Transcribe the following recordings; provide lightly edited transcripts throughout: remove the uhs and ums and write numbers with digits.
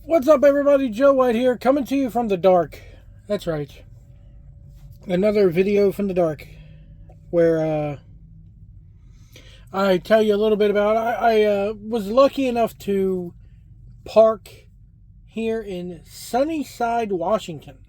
What's up, everybody? Joe White here, coming to you from the dark. That's right. Another video from the dark, where I tell you a little bit about. I was lucky enough to park here in Sunnyside, Washington,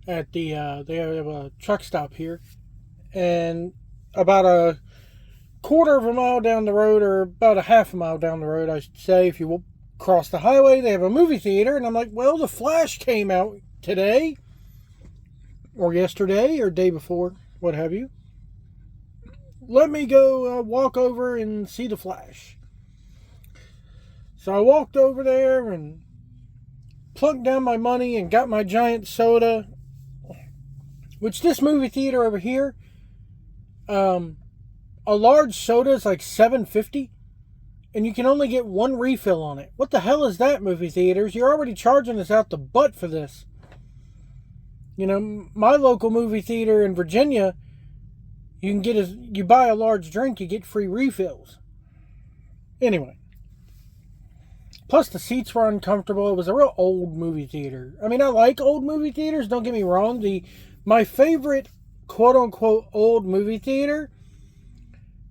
at they have a truck stop here, and about a quarter of a mile down the road, or about a half a mile down the road, I should say, if you will cross the highway, they have a movie theater. And I'm like, well, The Flash came out today, or yesterday, or day before, what have you. Let me go walk over and see The Flash. So I walked over there and plunked down my money and got my giant soda, which this movie theater over here, a large soda is like $7.50. And you can only get one refill on it. What the hell is that, movie theaters? You're already charging us out the butt for this. You know, my local movie theater in Virginia, you buy a large drink, you get free refills. Anyway. Plus the seats were uncomfortable. It was a real old movie theater. I mean, I like old movie theaters, don't get me wrong. My favorite quote-unquote old movie theater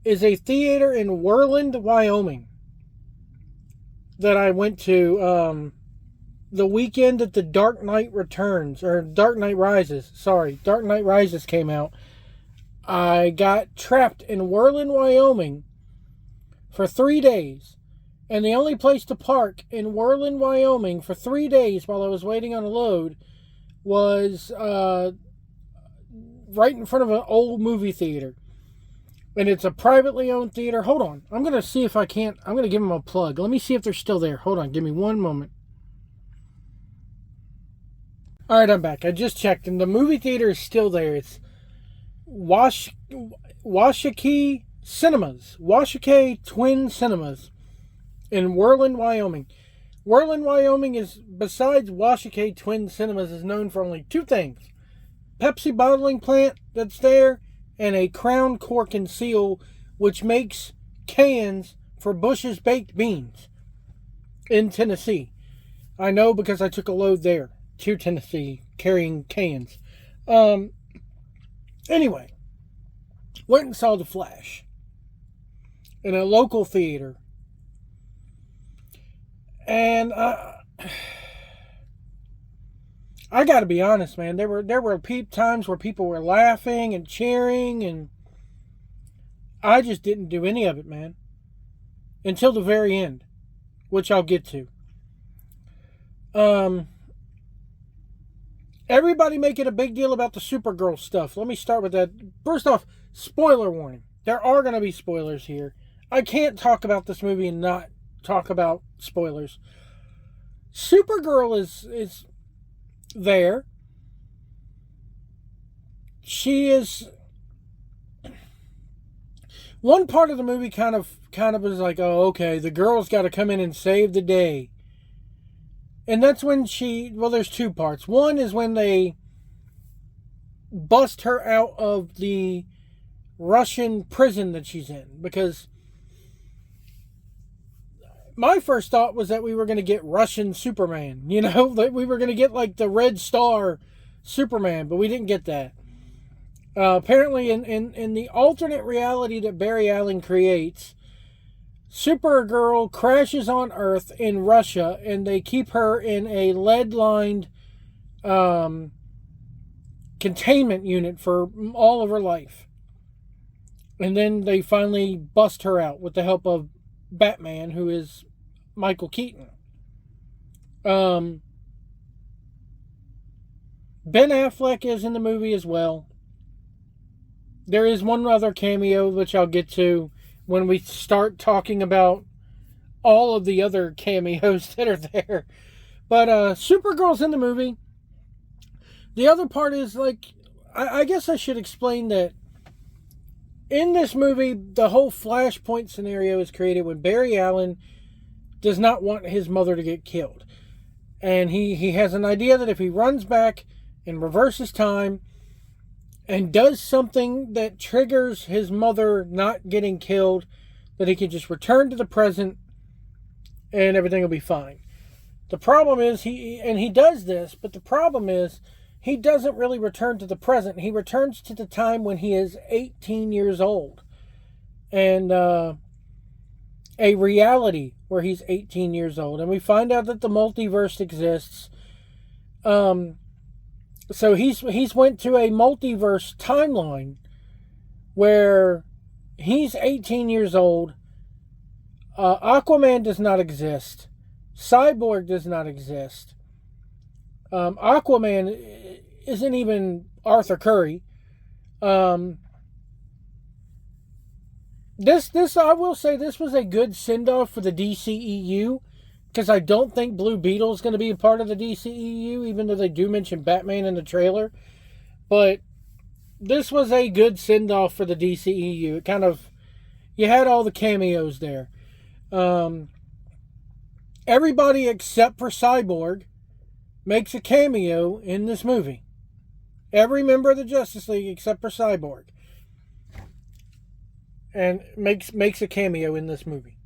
is a theater in Worland, Wyoming, that I went to the weekend that the Dark Knight Rises came out. I got trapped in Worland, Wyoming for 3 days. And the only place to park in Worland, Wyoming for 3 days while I was waiting on a load was right in front of an old movie theater. And it's a privately owned theater. Hold on. I'm going to see if I can't. I'm going to give them a plug. Let me see if they're still there. Hold on. Give me one moment. All right, I'm back. I just checked, and the movie theater is still there. It's Washakie Cinemas. Washakie Twin Cinemas in Worland, Wyoming. Worland, Wyoming is, besides Washakie Twin Cinemas, is known for only two things. Pepsi bottling plant that's there, and a Crown Cork and Seal, which makes cans for Bush's Baked Beans in Tennessee. I know because I took a load there to Tennessee carrying cans. Anyway, went and saw The Flash in a local theater. And I gotta be honest, man. There were times where people were laughing and cheering, and I just didn't do any of it, man. Until the very end, which I'll get to. Everybody making a big deal about the Supergirl stuff. Let me start with that. First off, spoiler warning. There are gonna be spoilers here. I can't talk about this movie and not talk about spoilers. Supergirl is there. She is. One part of the movie kind of is like, oh, okay, the girl's got to come in and save the day. And that's when there's two parts. One is when they bust her out of the Russian prison that she's in, because my first thought was that we were going to get Russian Superman, that we were going to get like the Red Star Superman, but we didn't get that. Apparently in the alternate reality that Barry Allen creates, Supergirl crashes on Earth in Russia, and they keep her in a lead-lined containment unit for all of her life. And then they finally bust her out with the help of Batman, who is Michael Keaton. Ben Affleck is in the movie as well. There is one other cameo, which I'll get to when we start talking about all of the other cameos that are there. But Supergirl's in the movie. The other part is, like, I guess I should explain that in this movie, the whole Flashpoint scenario is created when Barry Allen does not want his mother to get killed. And he has an idea that if he runs back and reverses time and does something that triggers his mother not getting killed, that he can just return to the present and everything will be fine. The problem is he does this, but the problem is he doesn't really return to the present. He returns to the time when he is 18 years old. And a reality where he's 18 years old. And we find out that the multiverse exists. So he's went to a multiverse timeline where he's 18 years old. Aquaman does not exist. Cyborg does not exist. Aquaman isn't even Arthur Curry. This I will say this was a good send-off for the DCEU, because I don't think Blue Beetle is going to be a part of the DCEU, even though they do mention Batman in the trailer. But this was a good send-off for the DCEU. It kind of, you had all the cameos there. Everybody except for Cyborg makes a cameo in this movie. Every member of the Justice League except for Cyborg. And makes a cameo in this movie.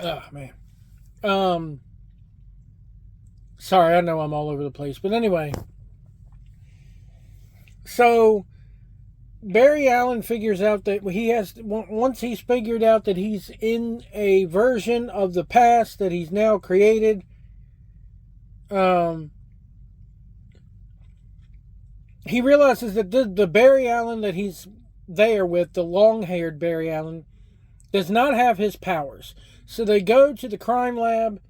Oh, man. Sorry, I know I'm all over the place. But anyway. So, Barry Allen figures out that once he's figured out that he's in a version of the past that he's now created, he realizes that the Barry Allen that he's there with, the long-haired Barry Allen, does not have his powers. So they go to the crime lab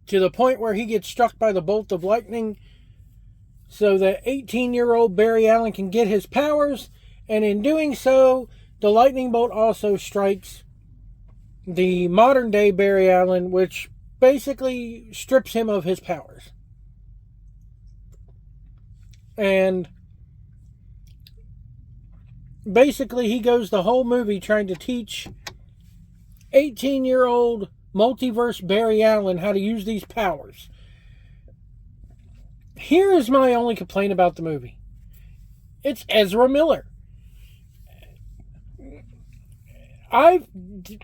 to the point where he gets struck by the bolt of lightning so that 18-year-old Barry Allen can get his powers, and in doing so, the lightning bolt also strikes the modern-day Barry Allen, which basically strips him of his powers. And basically he goes the whole movie trying to teach 18-year-old multiverse Barry Allen how to use these powers. Here is my only complaint about the movie. It's Ezra Miller. I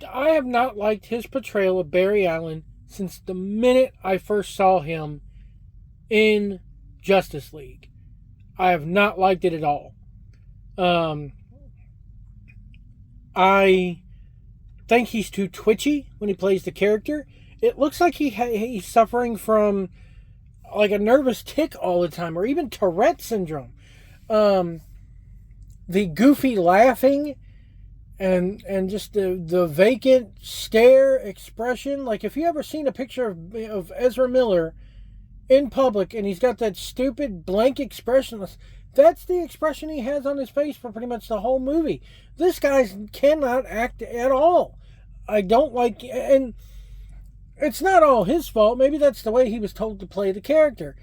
have not liked his portrayal of Barry Allen since the minute I first saw him in Justice League. I have not liked it at all. I think he's too twitchy when he plays the character. It looks like he's suffering from like a nervous tic all the time, or even Tourette syndrome. The goofy laughing and just the vacant stare expression. Like, if you ever seen a picture of Ezra Miller in public and he's got that stupid blank expression, that's the expression he has on his face for pretty much the whole movie. This guy cannot act at all. I don't like, and it's not all his fault. Maybe that's the way he was told to play the character.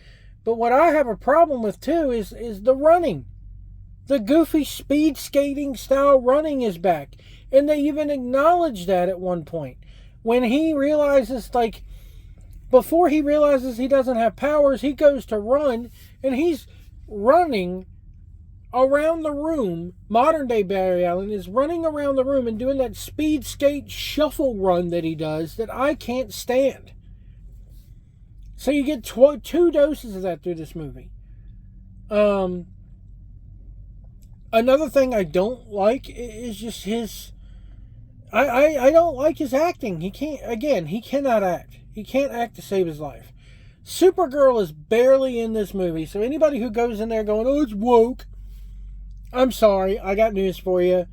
But what I have a problem with too is the running. The goofy speed skating style running is back. And they even acknowledge that at one point. When he realizes, like, before he realizes he doesn't have powers, he goes to run, and he's running around the room. Modern day Barry Allen is running around the room and doing that speed skate shuffle run that he does that I can't stand. So you get two doses of that through this movie. Another thing I don't like is just his... I don't like his acting. He cannot act. He can't act to save his life. Supergirl is barely in this movie, so anybody who goes in there going, oh, it's woke, I'm sorry, I got news for you.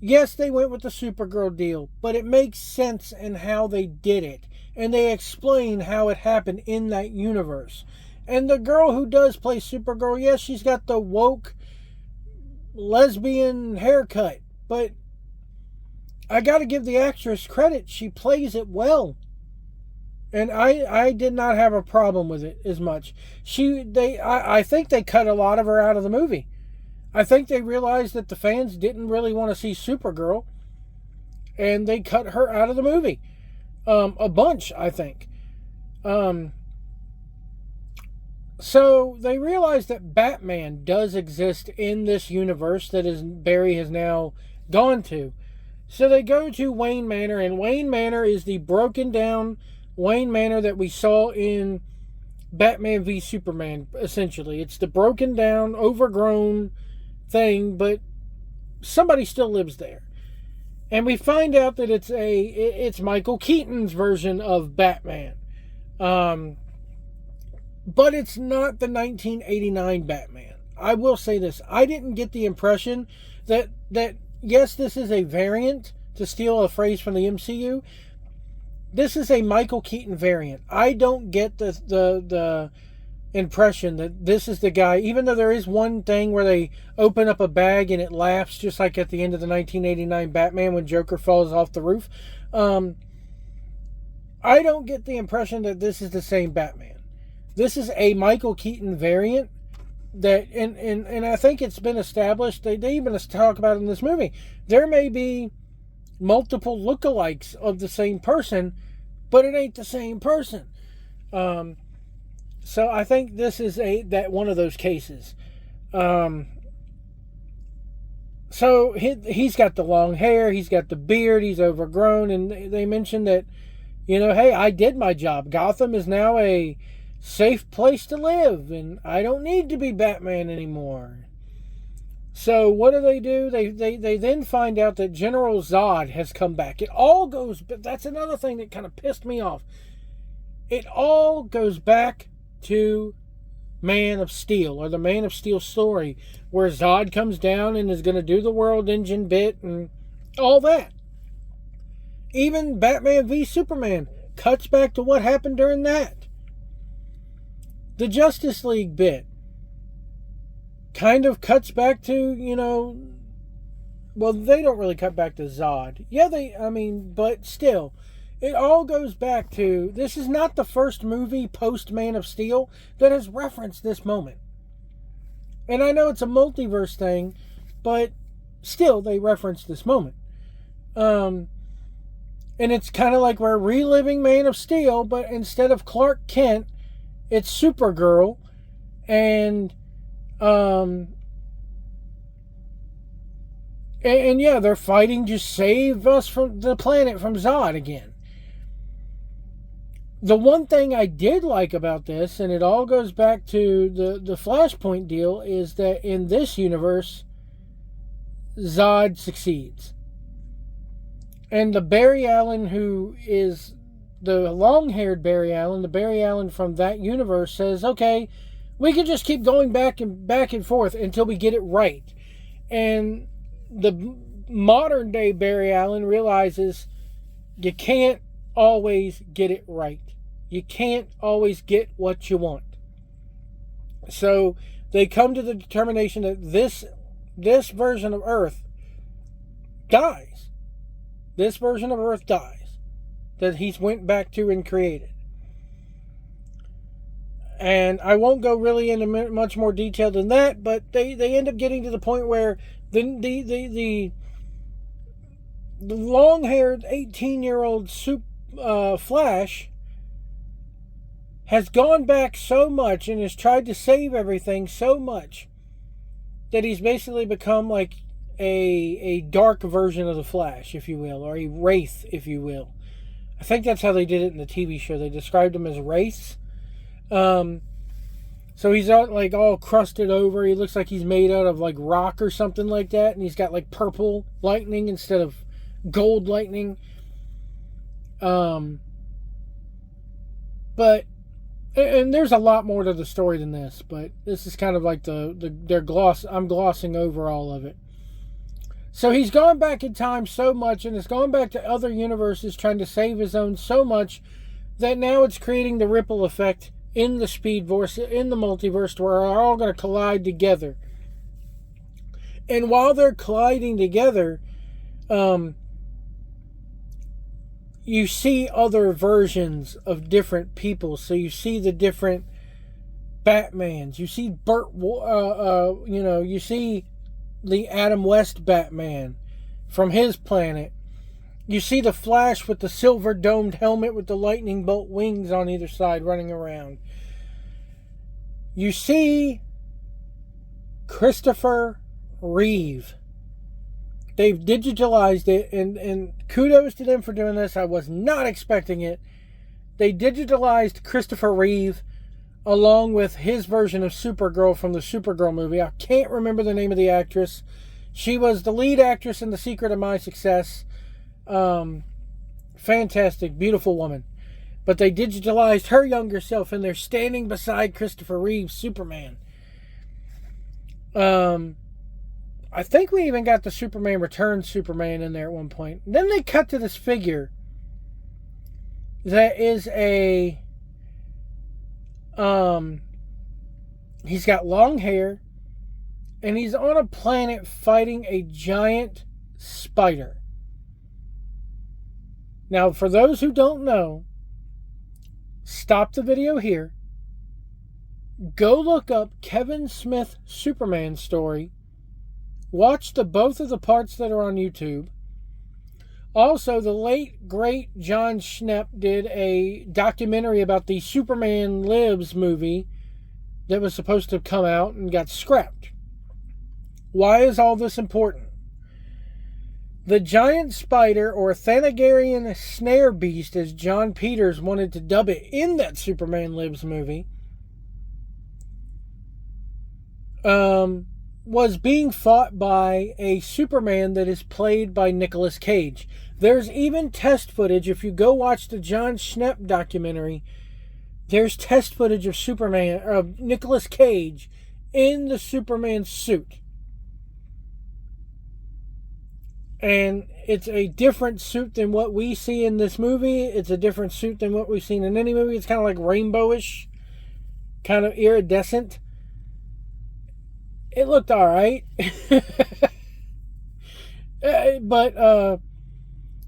Yes, they went with the Supergirl deal, but it makes sense in how they did it. And they explain how it happened in that universe. And the girl who does play Supergirl, yes, she's got the woke lesbian haircut, but I gotta give the actress credit. She plays it well. And I did not have a problem with it as much. I think they cut a lot of her out of the movie. I think they realized that the fans didn't really want to see Supergirl, and they cut her out of the movie. A bunch, I think. So they realized that Batman does exist in this universe that Barry has now gone to. So they go to Wayne Manor, and Wayne Manor is the broken down Wayne Manor that we saw in Batman v Superman, essentially. It's the broken down, overgrown thing, but somebody still lives there. And we find out that it's Michael Keaton's version of Batman. But it's not the 1989 Batman. I will say this. I didn't get the impression that yes, this is a variant, to steal a phrase from the MCU. This is a Michael Keaton variant. I don't get the impression that this is the guy, even though there is one thing where they open up a bag and it laughs, just like at the end of the 1989 Batman when Joker falls off the roof. I don't get the impression that this is the same Batman. This is a Michael Keaton variant that, and I think it's been established, they even talk about it in this movie, there may be multiple lookalikes of the same person, but it ain't the same person. So I think this is one of those cases. So he's got the long hair, he's got the beard, he's overgrown, and they mentioned that, hey, I did my job. Gotham is now a safe place to live, and I don't need to be Batman anymore. So what do? They then find out that General Zod has come back. It all goes, but that's another thing that kind of pissed me off. It all goes back to Man of Steel, or the Man of Steel story, where Zod comes down and is going to do the world engine bit and all that. Even Batman v Superman cuts back to what happened during that. The Justice League bit kind of cuts back to, well, they don't really cut back to Zod. Yeah, but still, it all goes back to, this is not the first movie post Man of Steel that has referenced this moment. And I know it's a multiverse thing, but still, they reference this moment. And it's kind of like we're reliving Man of Steel, but instead of Clark Kent, it's Supergirl, and yeah, they're fighting to save us from the planet from Zod again. The one thing I did like about this, and it all goes back to the Flashpoint deal, is that in this universe, Zod succeeds. And the Barry Allen who is the long-haired Barry Allen, the Barry Allen from that universe, says, okay, we can just keep going back and forth until we get it right. And the modern day Barry Allen realizes you can't always get it right. You can't always get what you want. So they come to the determination that this version of Earth dies. This version of Earth dies. That he's went back to and created. And I won't go really into much more detail than that, but they end up getting to the point where the long-haired 18-year-old Flash has gone back so much and has tried to save everything so much that he's basically become like a dark version of the Flash, if you will, or a wraith, if you will. I think that's how they did it in the TV show. They described him as wraiths. So he's all crusted over. He looks like he's made out of like rock or something like that, and he's got like purple lightning instead of gold lightning. But there's a lot more to the story than this, but this is kind of like I'm glossing over all of it. So he's gone back in time so much, and has gone back to other universes trying to save his own so much, that now it's creating the ripple effect in the Speed Force, in the multiverse, where they're all going to collide together. And while they're colliding together, you see other versions of different people. So you see the different Batmans. You see you see the Adam West Batman from his planet. You see the Flash with the silver domed helmet with the lightning bolt wings on either side running around. You see Christopher Reeve They've digitalized it, and kudos to them for doing this. I was not expecting it. They digitalized Christopher Reeve along with his version of Supergirl from the Supergirl movie. I can't remember the name of the actress. She was the lead actress in The Secret of My Success. Fantastic, beautiful woman. But they digitalized her younger self, and they're standing beside Christopher Reeve's Superman. I think we even got the Superman Returns Superman in there at one point. Then they cut to this figure that is he's got long hair, and he's on a planet fighting a giant spider. Now, for those who don't know, stop the video here. Go look up Kevin Smith Superman story. Watch both of the parts that are on YouTube. Also, the late, great John Schnepp did a documentary about the Superman Lives movie that was supposed to come out and got scrapped. Why is all this important? The giant spider, or Thanagarian snare beast, as John Peters wanted to dub it in that Superman Lives movie, was being fought by a Superman that is played by Nicolas Cage. There's even test footage. If you go watch the John Schnepp documentary, there's test footage of Nicolas Cage in the Superman suit. And it's a different suit than what we see in this movie. It's a different suit than what we've seen in any movie. It's kind of like rainbowish, kind of iridescent. It looked all right. But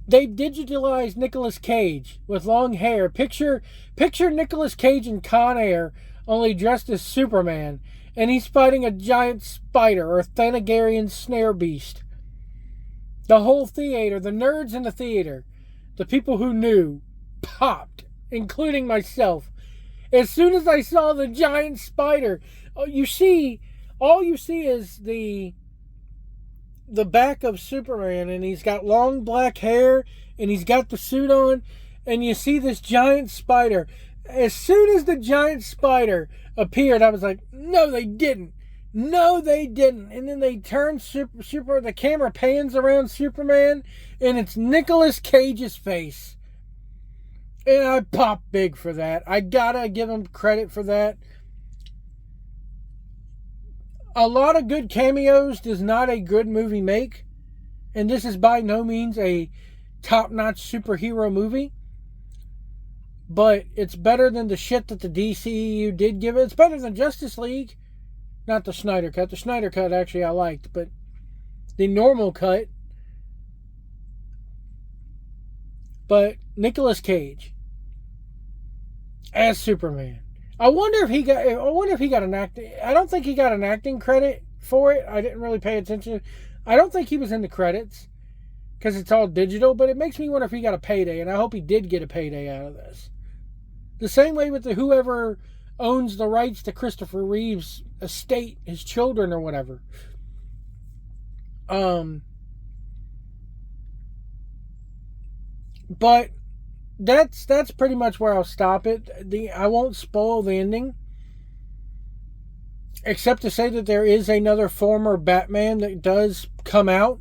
they digitalized Nicolas Cage with long hair. Picture Nicolas Cage in Con Air, only dressed as Superman. And he's fighting a giant spider, or Thanagarian snare beast. The whole theater, the nerds in the theater, the people who knew, popped, including myself. As soon as I saw the giant spider, all you see is the back of Superman, and he's got long black hair, and he's got the suit on, and you see this giant spider. As soon as the giant spider appeared, I was like, no, they didn't. No, they didn't. And then they turn the camera pans around Superman, and it's Nicolas Cage's face. And I popped big for that. I gotta give him credit for that. A lot of good cameos does not a good movie make. And this is by no means a top-notch superhero movie. But it's better than the shit that the DCEU did give it. It's better than Justice League. Not the Snyder Cut. The Snyder Cut, actually, I liked. But the normal cut. But Nicolas Cage as Superman. I wonder if he got an acting. I don't think he got an acting credit for it. I didn't really pay attention. I don't think he was in the credits because it's all digital. But it makes me wonder if he got a payday, and I hope he did get a payday out of this. The same way with whoever owns the rights to Christopher Reeve's estate, his children or whatever. But that's pretty much where I'll stop it. I won't spoil the ending, except to say that there is another former Batman that does come out,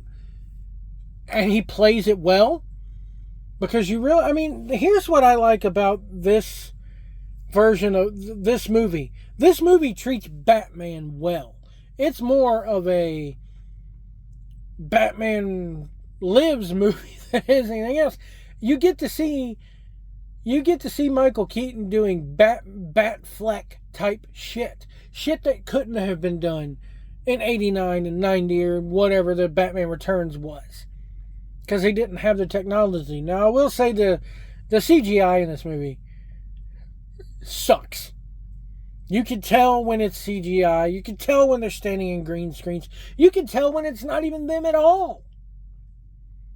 and he plays it well. Because here's what I like about this version of this movie. This movie treats Batman well. It's more of a Batman Lives movie than anything else. You get to see Michael Keaton doing Batfleck type shit. Shit that couldn't have been done in 89 and 90 or whatever the Batman Returns was. Because he didn't have the technology. Now, I will say the CGI in this movie sucks. You can tell when it's CGI. You can tell when they're standing in green screens. You can tell when it's not even them at all.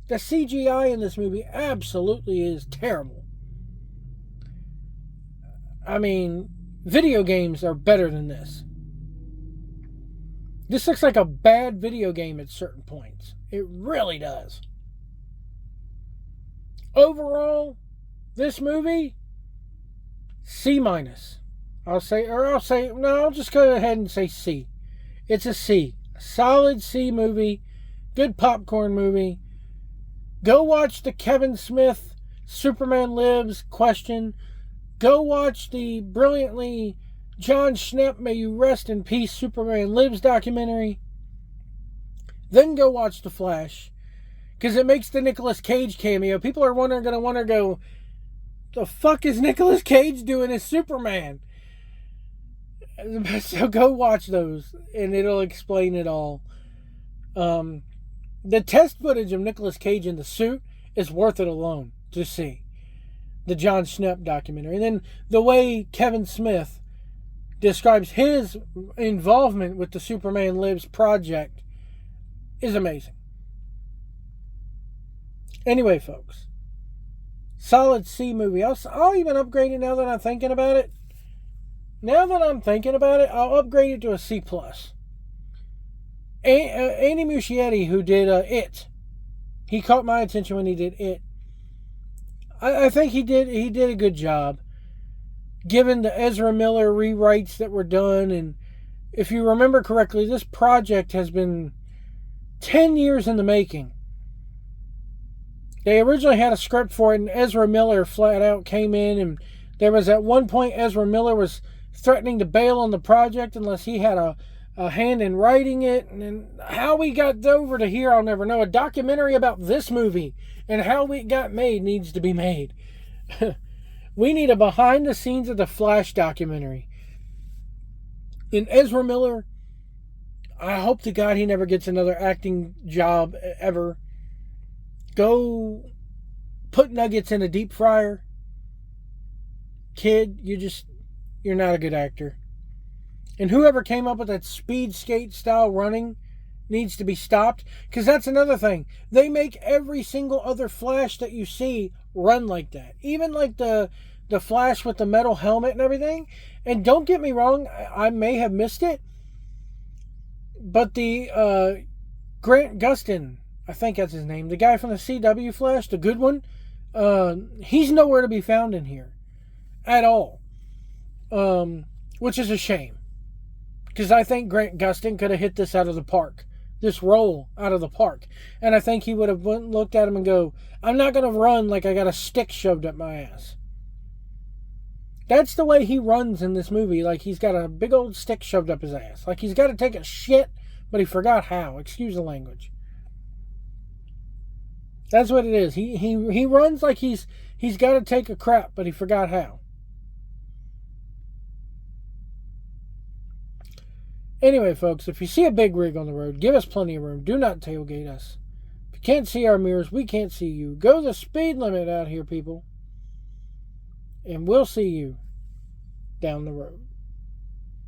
The CGI in this movie absolutely is terrible. I mean, video games are better than this. This looks like a bad video game at certain points. It really does. Overall, this movie, C-. I'll just go ahead and say C. It's a C. A solid C movie. Good popcorn movie. Go watch the Kevin Smith Superman Lives question. Go watch the brilliantly John Schnepp, may you rest in peace, Superman Lives documentary. Then go watch The Flash. Because it makes the Nicolas Cage cameo. People are going to wonder, the fuck is Nicolas Cage doing as Superman? So go watch those, and it'll explain it all. The test footage of Nicolas Cage in the suit is worth it alone to see. The John Schnepp documentary. And then the way Kevin Smith describes his involvement with the Superman Lives project is amazing. Anyway, folks, solid C movie. I'll even upgrade it now that I'm thinking about it. I'll upgrade it to a C+. Andy Muschietti, who did It, he caught my attention when he did It. I think he did a good job, given the Ezra Miller rewrites that were done. And if you remember correctly, this project has been 10 years in the making. They originally had a script for it, and Ezra Miller flat out came in, and there was at one point Ezra Miller was threatening to bail on the project unless he had a hand in writing it. And how we got over to here, I'll never know. A documentary about this movie and how it got made needs to be made. We need a behind the scenes of the Flash documentary. And Ezra Miller, I hope to God he never gets another acting job ever. Go put nuggets in a deep fryer. Kid, you're not a good actor. And whoever came up with that speed skate style running needs to be stopped. Because that's another thing. They make every single other Flash that you see run like that. Even like the Flash with the metal helmet and everything. And don't get me wrong, I may have missed it. But the Grant Gustin, I think that's his name, the guy from the CW Flash, the good one, he's nowhere to be found in here at all. Which is a shame. Because I think Grant Gustin could have hit this out of the park. This role out of the park. And I think he would have looked at him and go, I'm not going to run like I got a stick shoved up my ass. That's the way he runs in this movie. Like he's got a big old stick shoved up his ass. Like he's got to take a shit, but he forgot how. Excuse the language. That's what it is. He runs like he's got to take a crap, but he forgot how. Anyway, folks, if you see a big rig on the road, give us plenty of room. Do not tailgate us. If you can't see our mirrors, we can't see you. Go the speed limit out here, people. And we'll see you down the road.